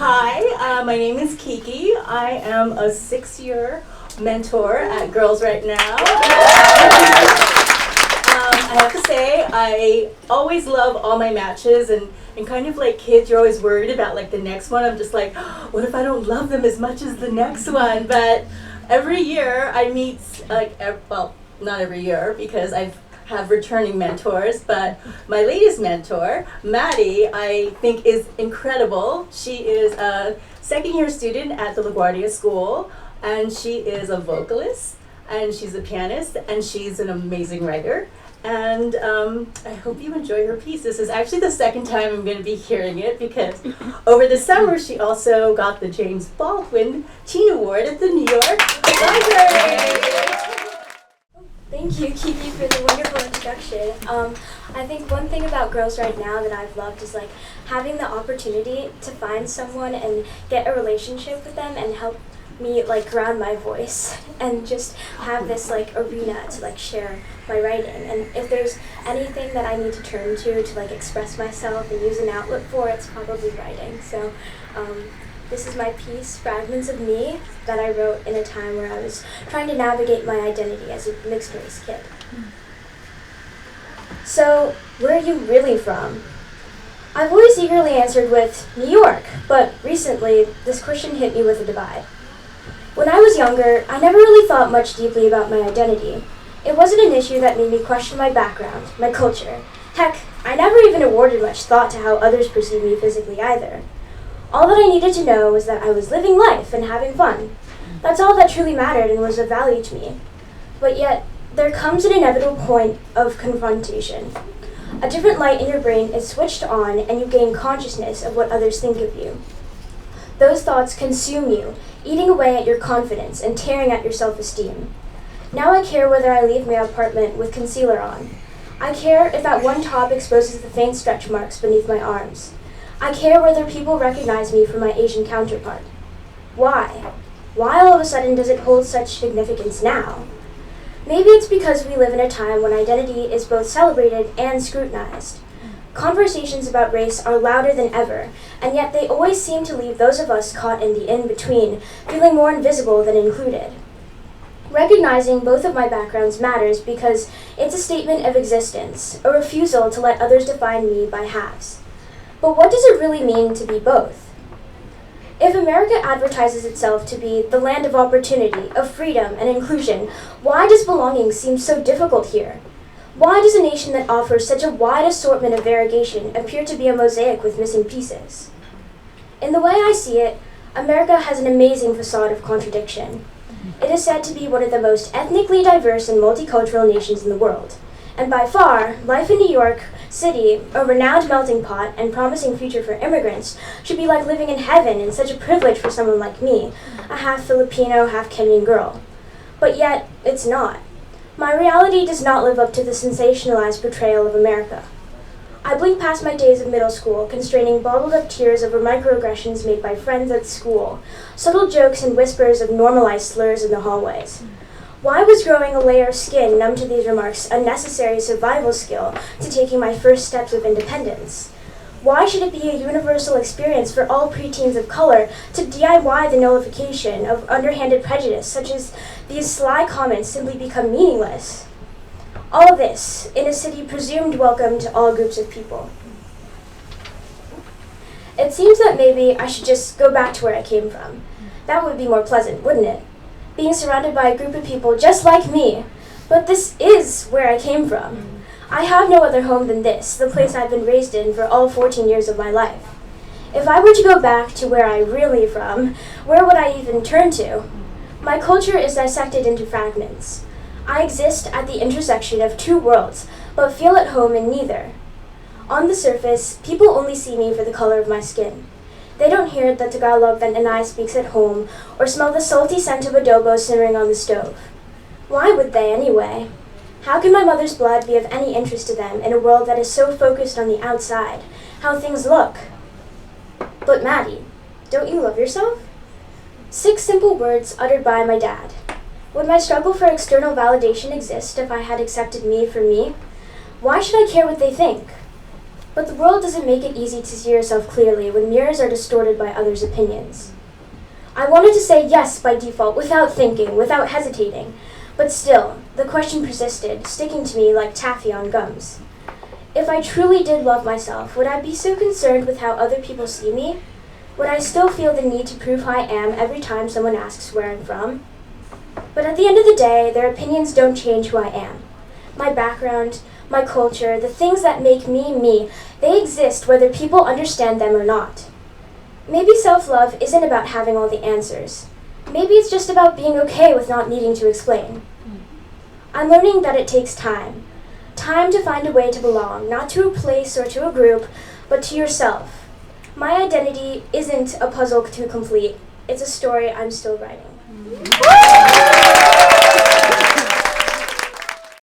Hi, my name is Kiki. I am a 6-year mentor at Girls Right Now. I have to say, I always love all my matches, and kind of like kids, you're always worried about like the next one. I'm just like, what if I don't love them as much as the next one? But every year I meet, well, not every year because I have returning mentors, but my latest mentor, Maddie, I think is incredible. She is a second-year student at the LaGuardia School, and she is a vocalist, and she's a pianist, and she's an amazing writer. And I hope you enjoy her piece. This is actually the second time I'm going to be hearing it because over the summer she also got the James Baldwin Teen Award at the New York Library. Thank you, Kiki, for the wonderful introduction. I think one thing about Girls Right Now that I've loved is like having the opportunity to find someone and get a relationship with them and help me like ground my voice and just have this like arena to like share my writing. And if there's anything that I need to turn to like express myself and use an outlet for, it's probably writing. So this is my piece, Fragments of Me, that I wrote in a time where I was trying to navigate my identity as a mixed race kid. So, where are you really from? I've always eagerly answered with New York, but recently this question hit me with a divide. When I was younger, I never really thought much deeply about my identity. It wasn't an issue that made me question my background, my culture. Heck, I never even awarded much thought to how others perceived me physically either. All that I needed to know was that I was living life and having fun. That's all that truly mattered and was of value to me. But yet, there comes an inevitable point of confrontation. A different light in your brain is switched on and you gain consciousness of what others think of you. Those thoughts consume you, eating away at your confidence and tearing at your self-esteem. Now I care whether I leave my apartment with concealer on. I care if that one top exposes the faint stretch marks beneath my arms. I care whether people recognize me from my Asian counterpart. Why? Why all of a sudden does it hold such significance now? Maybe it's because we live in a time when identity is both celebrated and scrutinized. Conversations about race are louder than ever, and yet they always seem to leave those of us caught in the in-between, feeling more invisible than included. Recognizing both of my backgrounds matters because it's a statement of existence, a refusal to let others define me by halves. But what does it really mean to be both? If America advertises itself to be the land of opportunity, of freedom and inclusion, why does belonging seem so difficult here? Why does a nation that offers such a wide assortment of variegation appear to be a mosaic with missing pieces? In the way I see it, America has an amazing facade of contradiction. It is said to be one of the most ethnically diverse and multicultural nations in the world. And by far, life in New York City, a renowned melting pot and promising future for immigrants, should be like living in heaven and such a privilege for someone like me, a half Filipino, half Kenyan girl. But yet, it's not. My reality does not live up to the sensationalized portrayal of America. I blink past my days of middle school, constraining bottled up tears over microaggressions made by friends at school, subtle jokes and whispers of normalized slurs in the hallways. Why was growing a layer of skin numb to these remarks a necessary survival skill to taking my first steps of independence? Why should it be a universal experience for all preteens of color to DIY the nullification of underhanded prejudice, such as these sly comments simply become meaningless? All this in a city presumed welcome to all groups of people. It seems that maybe I should just go back to where I came from. That would be more pleasant, wouldn't it? Being surrounded by a group of people just like me. But this is where I came from. I have no other home than this, the place I've been raised in for all 14 years of my life. If I were to go back to where I'm really from, where would I even turn to? My culture is dissected into fragments. I exist at the intersection of two worlds, but feel at home in neither. On the surface, people only see me for the color of my skin. They don't hear the Tagalog that Nanay speaks at home, or smell the salty scent of adobo simmering on the stove. Why would they, anyway? How can my mother's blood be of any interest to them in a world that is so focused on the outside, how things look? But Maddie, don't you love yourself? 6 simple words uttered by my dad. Would my struggle for external validation exist if I had accepted me for me? Why should I care what they think? But the world doesn't make it easy to see yourself clearly when mirrors are distorted by others' opinions. I wanted to say yes by default without thinking, without hesitating, but still, the question persisted, sticking to me like taffy on gums. If I truly did love myself, would I be so concerned with how other people see me? Would I still feel the need to prove who I am every time someone asks where I'm from? But at the end of the day, their opinions don't change who I am. My background, my culture, the things that make me me, they exist whether people understand them or not. Maybe self-love isn't about having all the answers. Maybe it's just about being okay with not needing to explain. I'm learning that it takes time. Time to find a way to belong, not to a place or to a group, but to yourself. My identity isn't a puzzle to complete. It's a story I'm still writing.